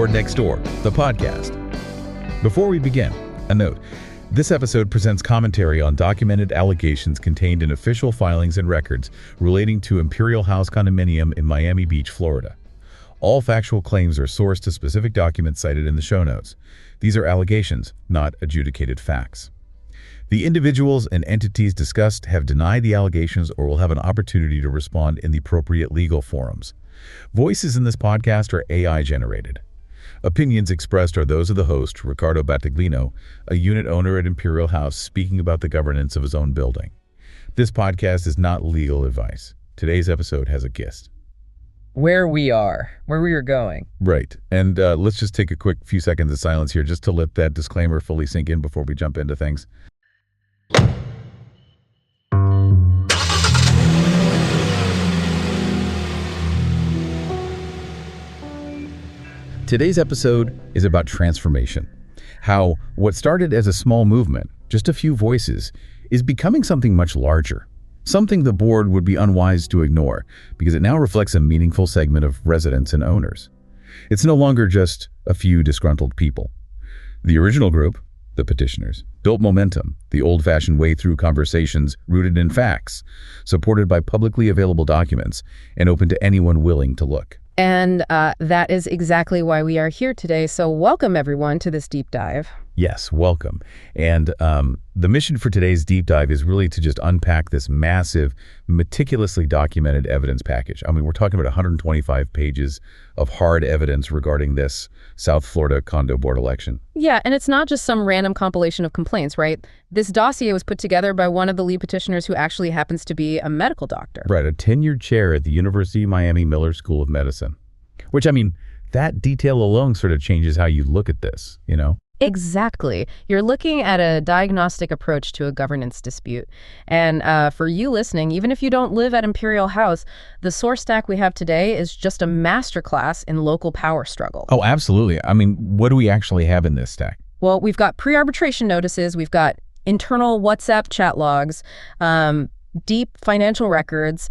Board Next Door, the podcast. Before we begin, a note. This episode presents commentary on documented allegations contained in official filings and records relating to Imperial House condominium in Miami Beach, Florida. All factual claims are sourced to specific documents cited in the show notes. These are allegations, not adjudicated facts. The individuals and entities discussed have denied the allegations or will have an opportunity to respond in the appropriate legal forums. Voices in this podcast are AI-generated. Opinions expressed are those of the host, Ricardo Battaglino, a unit owner at Imperial House speaking about the governance of his own building. This podcast is not legal advice. Today's episode has a gist. Where we are going. Right. And let's just take a quick few seconds of silence here just to let that disclaimer fully sink in before we jump into things. Today's episode is about transformation. How what started as a small movement, just a few voices, is becoming something much larger. Something the board would be unwise to ignore because it now reflects a meaningful segment of residents and owners. It's no longer just a few disgruntled people. The original group, the petitioners, built momentum, the old-fashioned way through conversations rooted in facts, supported by publicly available documents, and open to anyone willing to look. And that is exactly why we are here today. So welcome, everyone, to this deep dive. Yes, welcome. And the mission for today's deep dive is really to just unpack this massive, meticulously documented evidence package. I mean, we're talking about 125 pages of hard evidence regarding this South Florida condo board election. Yeah, and it's not just some random compilation of complaints, right? This dossier was put together by one of the lead petitioners who actually happens to be a medical doctor. Right, a tenured chair at the University of Miami Miller School of Medicine. Which, I mean, that detail alone sort of changes how you look at this, you know? Exactly. You're looking at a diagnostic approach to a governance dispute. And for you listening, even if you don't live at Imperial House, the source stack we have today is just a masterclass in local power struggle. Oh, absolutely. I mean, what do we actually have in this stack? Well, we've got pre-arbitration notices, we've got internal WhatsApp chat logs, deep financial records,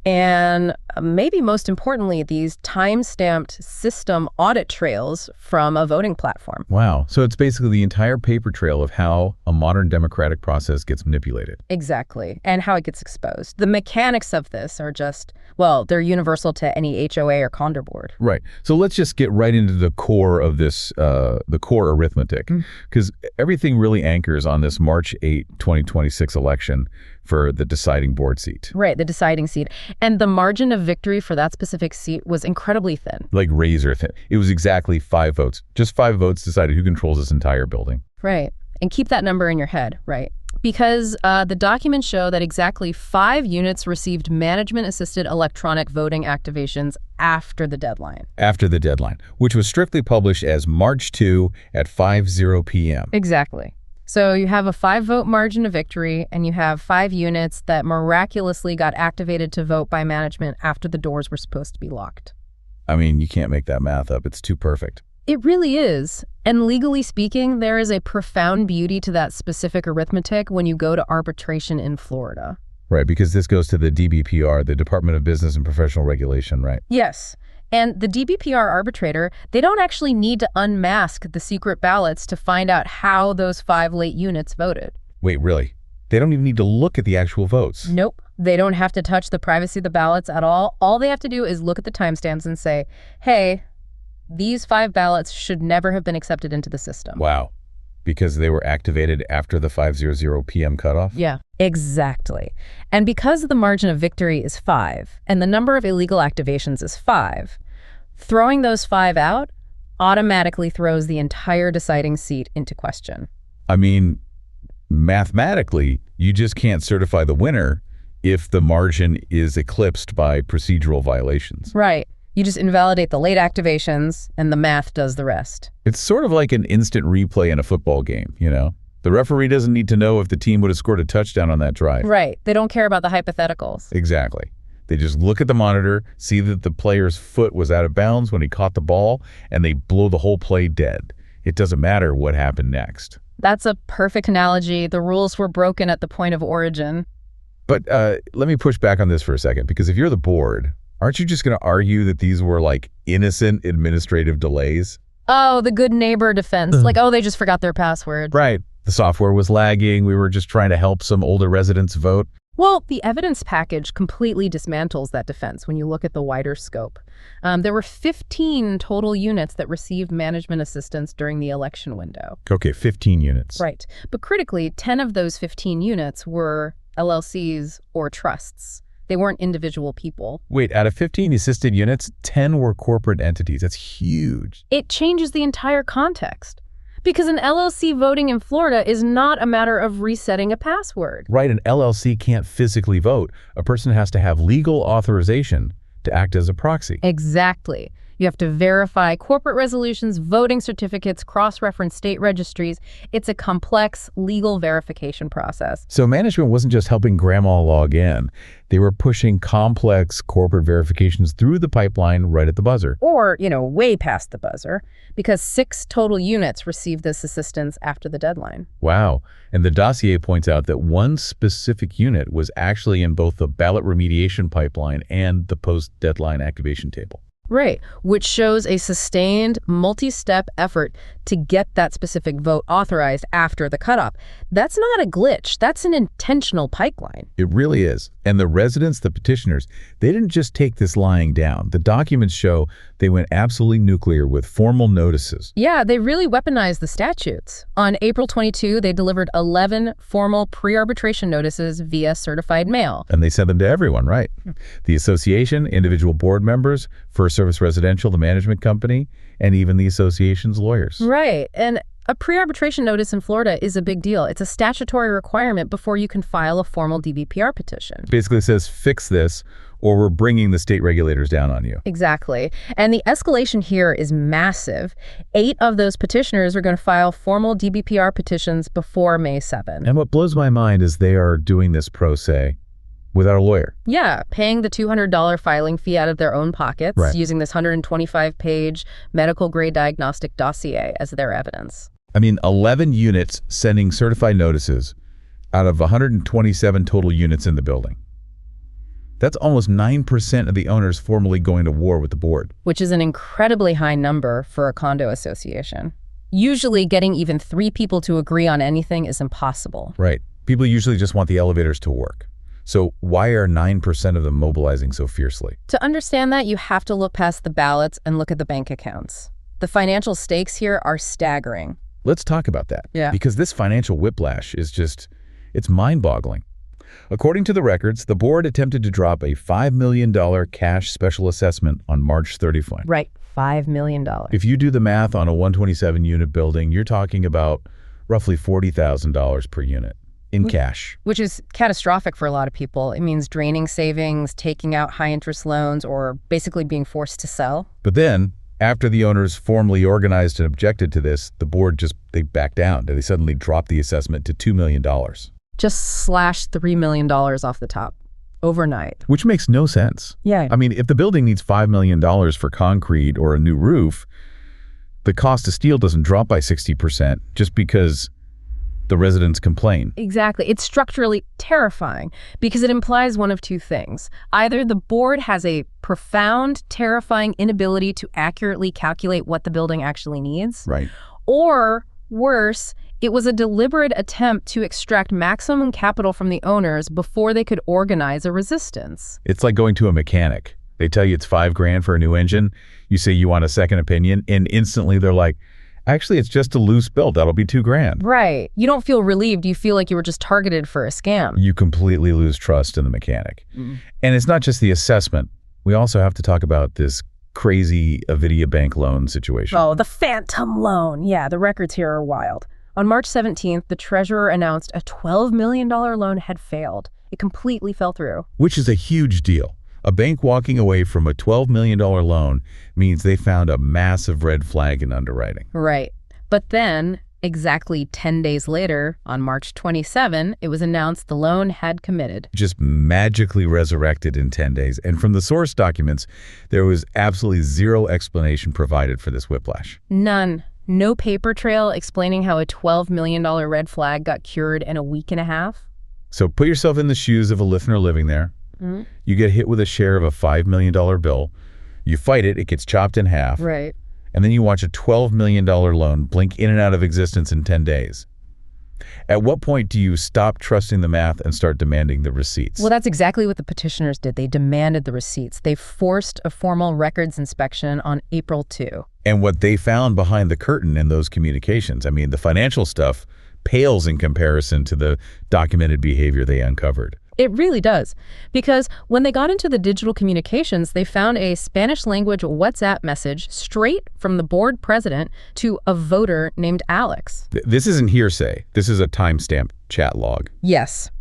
and maybe most importantly, these time-stamped system audit trails from a voting platform. Wow. So it's basically the entire paper trail of how a modern democratic process gets manipulated. Exactly. And how it gets exposed. The mechanics of this are just, well, they're universal to any HOA or condo board. Right. So let's just get right into the core of this, the core arithmetic, because everything really anchors on this March 8, 2026 election for the deciding board seat. Right, the deciding seat. And the margin of victory for that specific seat was incredibly thin. Like razor thin. It was exactly 5 votes. Just 5 votes decided who controls this entire building. Right. And keep that number in your head, right? Because the documents show that exactly 5 units received management-assisted electronic voting activations after the deadline. After the deadline, which was strictly published as March 2 at 5:00 p.m. Exactly. So you have a 5-vote margin of victory, and you have 5 units that miraculously got activated to vote by management after the doors were supposed to be locked. I mean, you can't make that math up. It's too perfect. It really is. And legally speaking, there is a profound beauty to that specific arithmetic when you go to arbitration in Florida. Right, because this goes to the DBPR, the Department of Business and Professional Regulation, right? Yes. And the DBPR arbitrator, they don't actually need to unmask the secret ballots to find out how those 5 late units voted. Wait, really? They don't even need to look at the actual votes? Nope. They don't have to touch the privacy of the ballots at all. All they have to do is look at the timestamps and say, hey, these 5 ballots should never have been accepted into the system. Wow. Because they were activated after the 5:00 p.m. cutoff? Yeah, exactly. And because the margin of victory is 5, and the number of illegal activations is 5, throwing those 5 out automatically throws the entire deciding seat into question. I mean, mathematically, you just can't certify the winner if the margin is eclipsed by procedural violations. Right. You just invalidate the late activations, and the math does the rest. It's sort of like an instant replay in a football game, you know? The referee doesn't need to know if the team would have scored a touchdown on that drive. Right. They don't care about the hypotheticals. Exactly. They just look at the monitor, see that the player's foot was out of bounds when he caught the ball, and they blow the whole play dead. It doesn't matter what happened next. That's a perfect analogy. The rules were broken at the point of origin. But let me push back on this for a second, because if you're the board, aren't you just going to argue that these were like innocent administrative delays? Oh, the good neighbor defense. Like, oh, they just forgot their password. Right. The software was lagging. We were just trying to help some older residents vote. Well, the evidence package completely dismantles that defense when you look at the wider scope. There were 15 total units that received management assistance during the election window. Okay, 15 units. Right. But critically, 10 of those 15 units were LLCs or trusts. They weren't individual people. Wait, out of 15 assisted units, 10 were corporate entities. That's huge. It changes the entire context. Because an LLC voting in Florida is not a matter of resetting a password. Right, an LLC can't physically vote. A person has to have legal authorization to act as a proxy. Exactly. You have to verify corporate resolutions, voting certificates, cross-reference state registries. It's a complex legal verification process. So management wasn't just helping grandma log in. They were pushing complex corporate verifications through the pipeline right at the buzzer. Or, way past the buzzer, because 6 total units received this assistance after the deadline. Wow. And the dossier points out that one specific unit was actually in both the ballot remediation pipeline and the post-deadline activation table. Right, which shows a sustained, multi-step effort to get that specific vote authorized after the cutoff. That's not a glitch. That's an intentional pipeline. It really is. And the residents, the petitioners, they didn't just take this lying down. The documents show they went absolutely nuclear with formal notices. Yeah, they really weaponized the statutes. On April 22, they delivered 11 formal pre-arbitration notices via certified mail. And they sent them to everyone, right? The association, individual board members, First Service Residential, the management company, and even the association's lawyers. Right. And a pre-arbitration notice in Florida is a big deal. It's a statutory requirement before you can file a formal DVPR petition. Basically says, fix this, or we're bringing the state regulators down on you. Exactly. And the escalation here is massive. 8 of those petitioners are going to file formal DBPR petitions before May 7. And what blows my mind is they are doing this pro se without a lawyer. Yeah, paying the $200 filing fee out of their own pockets, Right. using this 125-page medical-grade diagnostic dossier as their evidence. 11 units sending certified notices out of 127 total units in the building. That's almost 9% of the owners formally going to war with the board. Which is an incredibly high number for a condo association. Usually getting even 3 people to agree on anything is impossible. Right. People usually just want the elevators to work. So why are 9% of them mobilizing so fiercely? To understand that, you have to look past the ballots and look at the bank accounts. The financial stakes here are staggering. Let's talk about that. Yeah. Because this financial whiplash is it's mind-boggling. According to the records, the board attempted to drop a $5 million cash special assessment on March 31. Right, $5 million. If you do the math on a 127-unit building, you're talking about roughly $40,000 per unit in cash. Which is catastrophic for a lot of people. It means draining savings, taking out high-interest loans, or basically being forced to sell. But then, after the owners formally organized and objected to this, the board they backed down. They suddenly dropped the assessment to $2 million. Just slashed $3 million off the top, overnight. Which makes no sense. Yeah. If the building needs $5 million for concrete or a new roof, the cost of steel doesn't drop by 60% just because the residents complain. Exactly. It's structurally terrifying because it implies one of 2 things. Either the board has a profound, terrifying inability to accurately calculate what the building actually needs. Right. Or, worse, it was a deliberate attempt to extract maximum capital from the owners before they could organize a resistance. It's like going to a mechanic. They tell you it's $5,000 for a new engine. You say you want a second opinion, and instantly they're like, actually, it's just a loose build. That'll be $2,000. Right. You don't feel relieved. You feel like you were just targeted for a scam. You completely lose trust in the mechanic. And it's not just the assessment. We also have to talk about this crazy Avidia Bank loan situation. Oh, the phantom loan. Yeah, the records here are wild. On March 17th, the treasurer announced a $12 million loan had failed. It completely fell through. Which is a huge deal. A bank walking away from a $12 million loan means they found a massive red flag in underwriting. Right. But then, exactly 10 days later, on March 27, it was announced the loan had committed. Just magically resurrected in 10 days. And from the source documents, there was absolutely zero explanation provided for this whiplash. None. No paper trail explaining how a $12 million red flag got cured in a week and a half. So put yourself in the shoes of a listener living there. You get hit with a share of a $5 million bill. You fight it, it gets chopped in half. Right. And then you watch a $12 million loan blink in and out of existence in 10 days. At what point do you stop trusting the math and start demanding the receipts? Well, that's exactly what the petitioners did. They demanded the receipts. They forced a formal records inspection on April 2. And what they found behind the curtain in those communications, I mean, the financial stuff pales in comparison to the documented behavior they uncovered. It really does, because when they got into the digital communications, they found a Spanish-language WhatsApp message straight from the board president to a voter named Alex. This isn't hearsay. This is a timestamp chat log. Yes.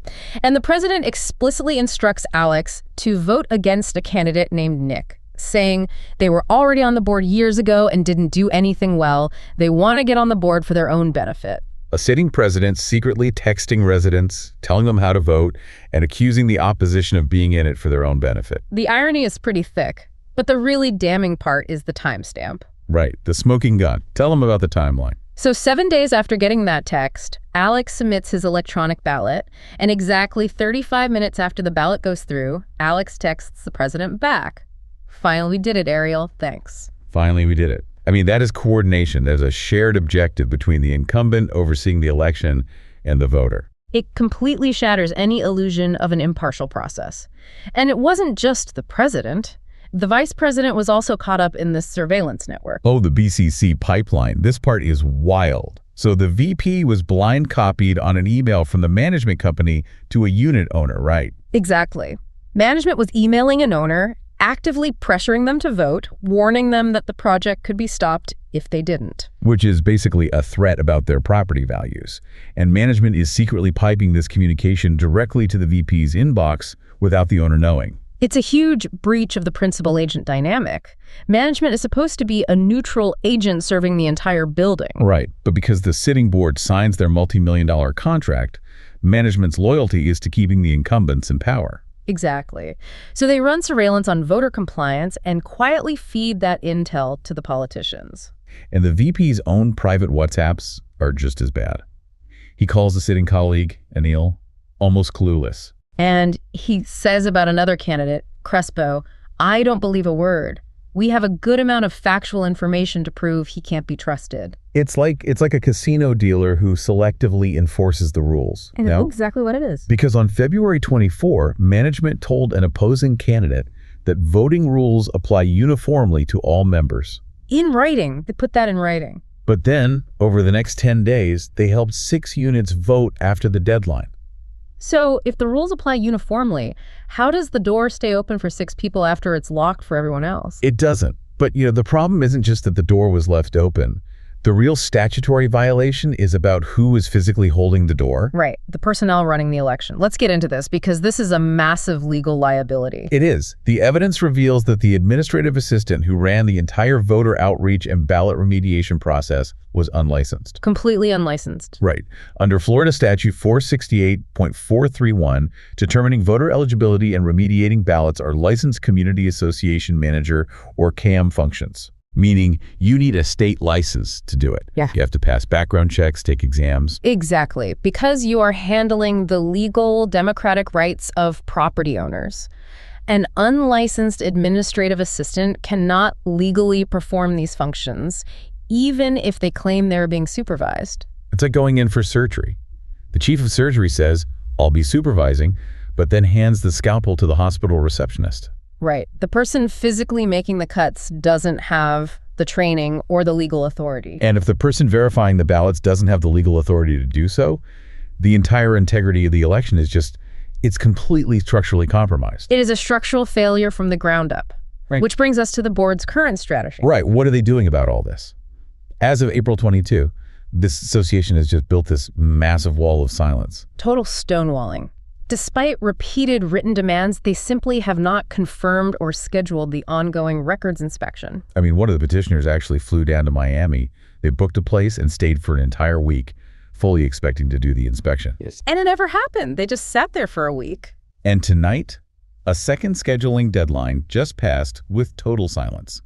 And the president explicitly instructs Alex to vote against a candidate named Nick, saying they were already on the board years ago and didn't do anything well. They want to get on the board for their own benefit. A sitting president secretly texting residents, telling them how to vote, and accusing the opposition of being in it for their own benefit. The irony is pretty thick, but the really damning part is the timestamp. Right, the smoking gun. Tell them about the timeline. So 7 days after getting that text, Alex submits his electronic ballot, and exactly 35 minutes after the ballot goes through, Alex texts the president back. Finally, we did it, Ariel. Thanks. Finally, we did it. I mean, that is coordination. There's a shared objective between the incumbent overseeing the election and the voter. It completely shatters any illusion of an impartial process. And it wasn't just the president. The vice president was also caught up in this surveillance network. Oh, the BCC pipeline. This part is wild. So the VP was blind copied on an email from the management company to a unit owner, right? Exactly. Management was emailing an owner, actively pressuring them to vote, warning them that the project could be stopped if they didn't. Which is basically a threat about their property values. And management is secretly piping this communication directly to the VP's inbox without the owner knowing. It's a huge breach of the principal-agent dynamic. Management is supposed to be a neutral agent serving the entire building. Right, but because the sitting board signs their multi-million-dollar contract, management's loyalty is to keeping the incumbents in power. Exactly. So they run surveillance on voter compliance and quietly feed that intel to the politicians. And the VP's own private WhatsApps are just as bad. He calls a sitting colleague, Anil, almost clueless. And he says about another candidate, Crespo, I don't believe a word. We have a good amount of factual information to prove he can't be trusted. It's like a casino dealer who selectively enforces the rules. And that's exactly what it is. Because on February 24, management told an opposing candidate that voting rules apply uniformly to all members. In writing. They put that in writing. But then, over the next 10 days, they helped 6 units vote after the deadline. So if the rules apply uniformly, how does the door stay open for 6 people after it's locked for everyone else? It doesn't. But, the problem isn't just that the door was left open. The real statutory violation is about who is physically holding the door. Right. The personnel running the election. Let's get into this because this is a massive legal liability. It is. The evidence reveals that the administrative assistant who ran the entire voter outreach and ballot remediation process was unlicensed. Completely unlicensed. Right. Under Florida Statute 468.431, determining voter eligibility and remediating ballots are licensed community association manager or CAM functions. Meaning you need a state license to do it. Yeah. You have to pass background checks, take exams. Exactly. Because you are handling the legal democratic rights of property owners. An unlicensed administrative assistant cannot legally perform these functions, even if they claim they're being supervised. It's like going in for surgery. The chief of surgery says, I'll be supervising, but then hands the scalpel to the hospital receptionist. Right. The person physically making the cuts doesn't have the training or the legal authority. And if the person verifying the ballots doesn't have the legal authority to do so, the entire integrity of the election is it's completely structurally compromised. It is a structural failure from the ground up. Right. Which brings us to the board's current strategy. Right. What are they doing about all this? As of April 22, this association has just built this massive wall of silence. Total stonewalling. Despite repeated written demands, they simply have not confirmed or scheduled the ongoing records inspection. I mean, one of the petitioners actually flew down to Miami. They booked a place and stayed for an entire week, fully expecting to do the inspection. Yes. And it never happened. They just sat there for a week. And tonight, a second scheduling deadline just passed with total silence.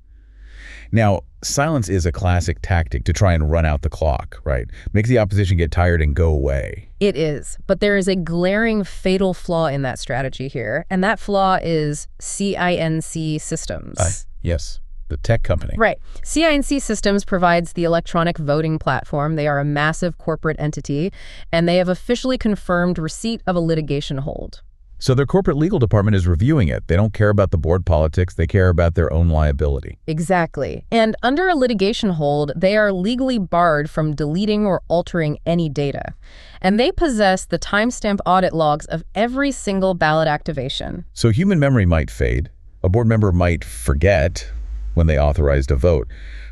Now, silence is a classic tactic to try and run out the clock, right? Make the opposition get tired and go away. It is, but there is a glaring fatal flaw in that strategy here, and that flaw is CINC systems. Yes. the tech company. Right. CINC Systems provides the electronic voting platform. They are a massive corporate entity, and they have officially confirmed receipt of a litigation hold. So their corporate legal department is reviewing it. They don't care about the board politics. They care about their own liability. Exactly. And under a litigation hold, they are legally barred from deleting or altering any data. And they possess the timestamp audit logs of every single ballot activation. So human memory might fade. A board member might forget when they authorized a vote.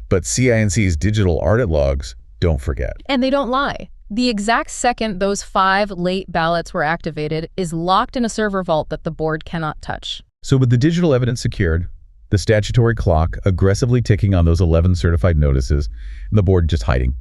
But CINC's digital audit logs don't forget. And they don't lie. The exact second those 5 late ballots were activated is locked in a server vault that the board cannot touch. So with the digital evidence secured, the statutory clock aggressively ticking on those 11 certified notices, and the board just hiding.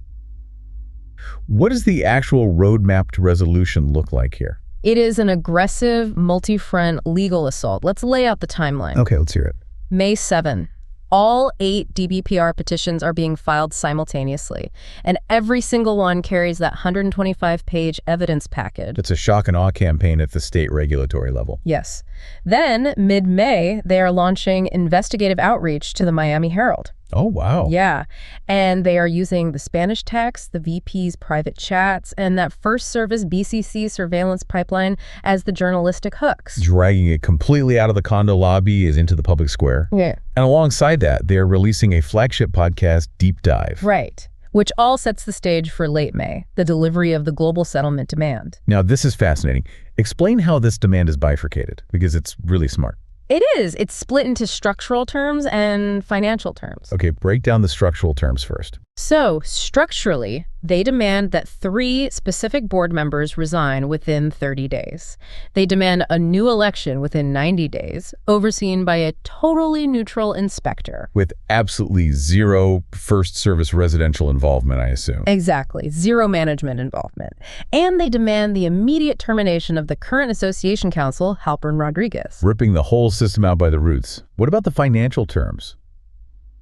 What does the actual roadmap to resolution look like here? It is an aggressive, multi-front legal assault. Let's lay out the timeline. Okay, let's hear it. May 7. All 8 DBPR petitions are being filed simultaneously, and every single one carries that 125-page evidence package. It's a shock and awe campaign at the state regulatory level. Yes. Then, mid-May, they are launching investigative outreach to the Miami Herald. Oh, wow. Yeah, and they are using the Spanish text, the VP's private chats, and that first service BCC surveillance pipeline as the journalistic hooks. Dragging it completely out of the condo lobby is into the public square. Yeah. And alongside that, they're releasing a flagship podcast, Deep Dive. Right, which all sets the stage for late May, the delivery of the global settlement demand. Now, this is fascinating. Explain how this demand is bifurcated, because it's really smart. It is. It's split into structural terms and financial terms. Okay, break down the structural terms first. So, structurally, they demand that 3 specific board members resign within 30 days. They demand a new election within 90 days, overseen by a totally neutral inspector. With absolutely zero first service residential involvement, I assume. Exactly. Zero management involvement. And they demand the immediate termination of the current association counsel, Halpern Rodriguez. Ripping the whole system out by the roots. What about the financial terms?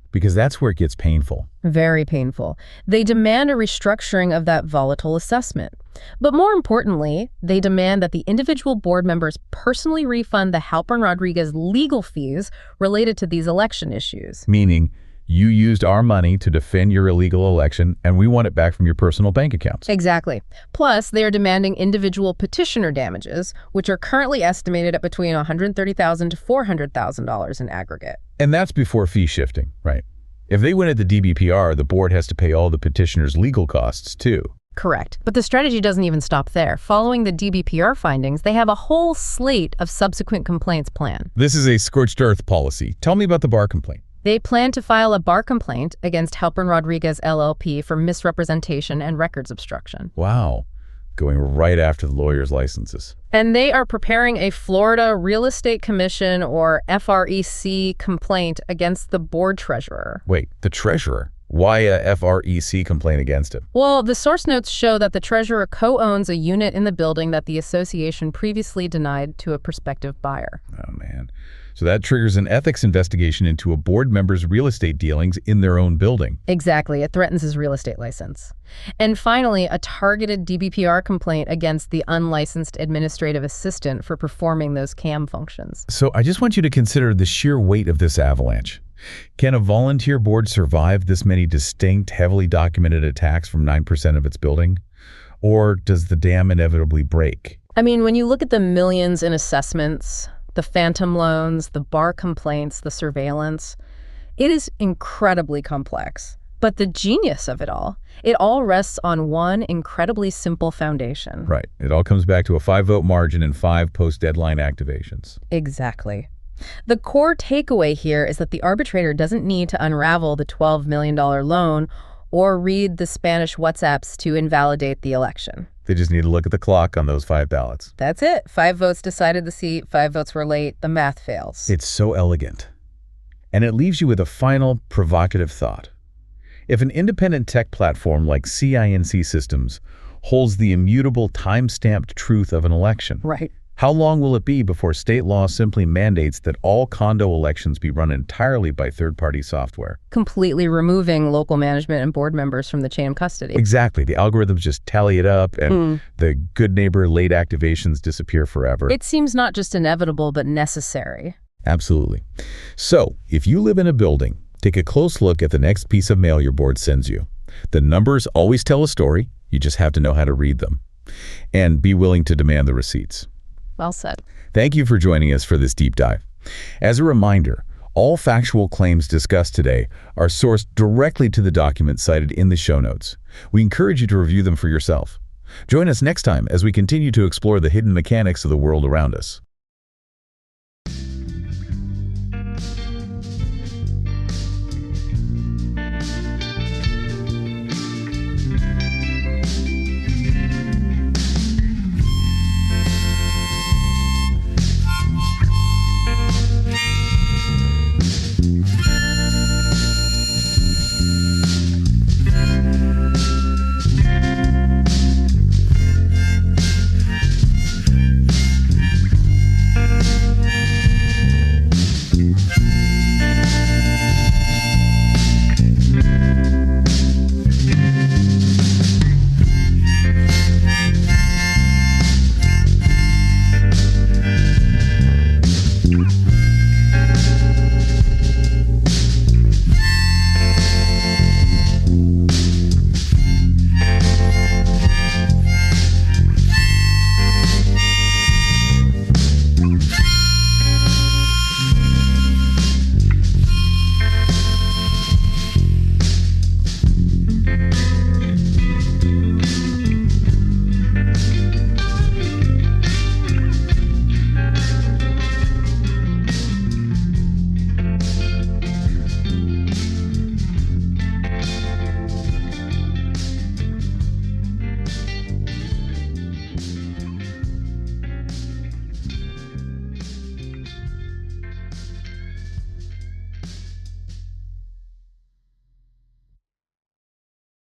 Because that's where it gets painful. Very painful. They demand a restructuring of that volatile assessment. But more importantly, they demand that the individual board members personally refund the Halpern Rodriguez legal fees related to these election issues. Meaning, you used our money to defend your illegal election, and we want it back from your personal bank accounts. Exactly. Plus, they are demanding individual petitioner damages, which are currently estimated at between $130,000 to $400,000 in aggregate. And that's before fee shifting, right? If they win at the DBPR, the board has to pay all the petitioner's legal costs, too. Correct. But the strategy doesn't even stop there. Following the DBPR findings, they have a whole slate of subsequent complaints planned. This is a scorched earth policy. Tell me about the bar complaint. They plan to file a bar complaint against Halpern Rodriguez LLP for misrepresentation and records obstruction. Wow. Going right after the lawyers' licenses. And they are preparing a Florida Real Estate Commission, or FREC, complaint against the board treasurer. Wait, the treasurer? Why a FREC complaint against him? Well, the source notes show that the treasurer co-owns a unit in the building that the association previously denied to a prospective buyer. Oh, man. So that triggers an ethics investigation into a board member's real estate dealings in their own building. Exactly. It threatens his real estate license. And finally, a targeted DBPR complaint against the unlicensed administrative assistant for performing those CAM functions. So I just want you to consider the sheer weight of this avalanche. Can a volunteer board survive this many distinct, heavily documented attacks from 9% of its building? Or does the dam inevitably break? I mean, when you look at the millions in assessments, the phantom loans, the bar complaints, the surveillance, it is incredibly complex. But the genius of it all rests on one incredibly simple foundation. Right. It all comes back to a 5-vote margin and 5 post-deadline activations. Exactly. The core takeaway here is that the arbitrator doesn't need to unravel the $12 million loan or read the Spanish WhatsApps to invalidate the election. They just need to look at the clock on those 5 ballots. That's it. 5 votes decided the seat, 5 votes were late. The math fails. It's so elegant. And it leaves you with a final provocative thought. If an independent tech platform like CINC Systems holds the immutable time-stamped truth of an election, Right. how long will it be before state law simply mandates that all condo elections be run entirely by third-party software? Completely removing local management and board members from the chain of custody. Exactly. The algorithms just tally it up, and the good neighbor late activations disappear forever. It seems not just inevitable, but necessary. Absolutely. So, if you live in a building Take a close look at the next piece of mail your board sends you. The numbers always tell a story. You just have to know how to read them. And be willing to demand the receipts. Well said. Thank you for joining us for this deep dive. As a reminder, all factual claims discussed today are sourced directly to the documents cited in the show notes. We encourage you to review them for yourself. Join us next time as we continue to explore the hidden mechanics of the world around us.